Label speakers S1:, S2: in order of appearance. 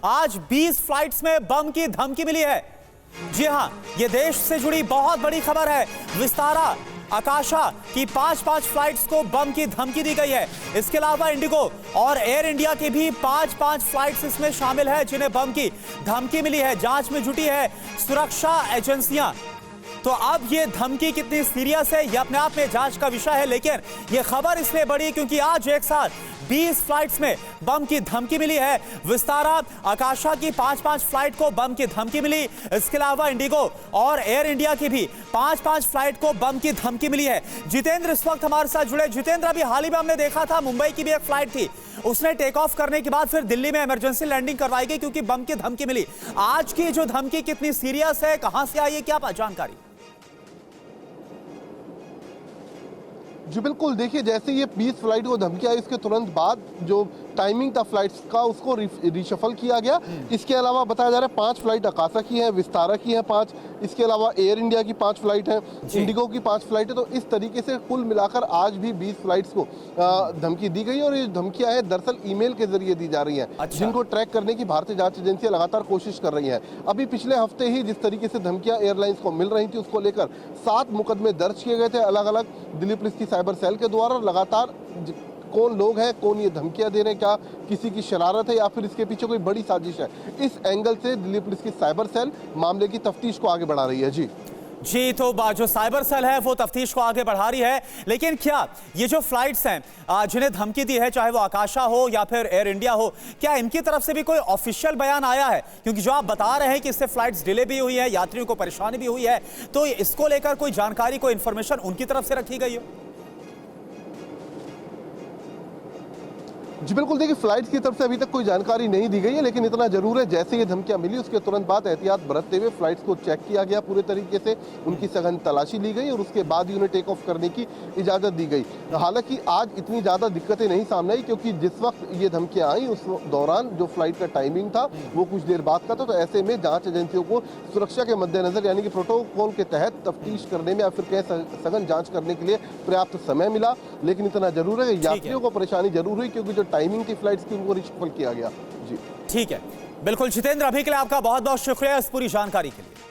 S1: आज 20 फ्लाइट्स में बम की धमकी मिली है। जी हां, यह देश से जुड़ी बहुत बड़ी खबर है। विस्तारा, आकाशा की 5-5 फ्लाइट्स को बम की धमकी दी गई है। इसके अलावा इंडिगो और एयर इंडिया की भी 5-5 फ्लाइट्स इसमें शामिल है जिन्हें बम की धमकी मिली है। जांच में जुटी है सुरक्षा एजेंसियां। तो अब ये धमकी कितनी सीरियस है यह अपने आप में जांच का विषय है, लेकिन यह खबर इसलिए बड़ी क्योंकि आज एक साथ 20 फ्लाइट्स में बम की धमकी मिली है। विस्तारा, आकाशा की 5-5 फ्लाइट को बम की धमकी मिली। इसके अलावा इंडिगो और एयर इंडिया की भी 5-5 फ्लाइट को बम की धमकी मिली है। जितेंद्र इस वक्त हमारे साथ जुड़े। जितेंद्र, अभी हाल ही में हमने देखा था मुंबई की भी एक फ्लाइट थी, उसने टेक ऑफ करने के बाद फिर दिल्ली में इमरजेंसी लैंडिंग करवाई गई क्योंकि बम की धमकी मिली। आज की जो धमकी कितनी सीरियस है, कहां से आई है, क्या जानकारी?
S2: जी बिल्कुल, देखिए जैसे ये 20 फ्लाइट को धमकी आई उसके तुरंत बाद जो टाइमिंग था फ्लाइट्स का उसको रिशफल किया गया। इसके अलावा बताया जा रहा है 5 फ्लाइट आकाशा की है, विस्तारा की है 5, इसके अलावा एयर इंडिया की 5 फ्लाइट है, इंडिगो की 5 फ्लाइट है। तो इस तरीके से कुल मिलाकर आज भी 20 फ्लाइट्स को धमकी दी गई और ये धमकियां हैं दरअसल ईमेल के जरिए दी जा रही हैं। अच्छा। जिनको ट्रैक करने की भारतीय जांच एजेंसी लगातार कोशिश कर रही है। अभी पिछले हफ्ते ही जिस तरीके से धमकियां एयरलाइंस को मिल रही थी उसको लेकर 7 मुकदमे दर्ज किए गए थे अलग अलग दिल्ली पुलिस की साइबर सेल के द्वारा। लगातार कौन लोग हैं, कौन ये धमकियां दे रहे हैं, क्या किसी की शरारत है या फिर इसके पीछे कोई बड़ी साजिश है, इस एंगल से दिल्ली पुलिस की साइबर सेल मामले की तफ्तीश को आगे बढ़ा रही है। जी,
S1: तो जो साइबर सेल है वो तफ्तीश को आगे बढ़ा रही है। लेकिन क्या ये जो फ्लाइट्स हैं जिन्हें धमकी दी है, चाहे वो आकाशा हो या फिर एयर इंडिया हो, क्या इनकी तरफ से भी कोई ऑफिशियल बयान आया है? क्योंकि जो आप बता रहे हैं कि इससे फ्लाइट्स डिले भी हुई है, यात्रियों को परेशानी भी हुई है, तो इसको लेकर कोई जानकारी, कोई इंफॉर्मेशन उनकी तरफ से रखी गई हो?
S2: जी बिल्कुल, देखिए फ्लाइट्स की तरफ से अभी तक कोई जानकारी नहीं दी गई है, लेकिन इतना जरूर है जैसे ये धमकियां मिली उसके तुरंत बाद एहतियात बरतते हुए फ्लाइट्स को चेक किया गया पूरे तरीके से, उनकी सघन तलाशी ली गई और उसके बाद ही उन्हें टेक ऑफ करने की इजाजत दी गई। हालांकि आज इतनी ज्यादा दिक्कतें नहीं सामने आई क्योंकि जिस वक्त ये धमकियां आई उस दौरान जो फ्लाइट का टाइमिंग था वो कुछ देर बाद का था। तो ऐसे में जांच एजेंसियों को सुरक्षा के मद्देनजर यानी कि प्रोटोकॉल के तहत तफ्तीश करने में या फिर सघन जांच करने के लिए पर्याप्त समय मिला। लेकिन इतना जरूर है कि यात्रियों को परेशानी जरूर हुई क्योंकि जो टाइमिंग थी फ्लाइट्स की उनको रिशफल किया गया। जी
S1: ठीक है, बिल्कुल जितेंद्र, अभी के लिए आपका बहुत बहुत शुक्रिया इस पूरी जानकारी के लिए।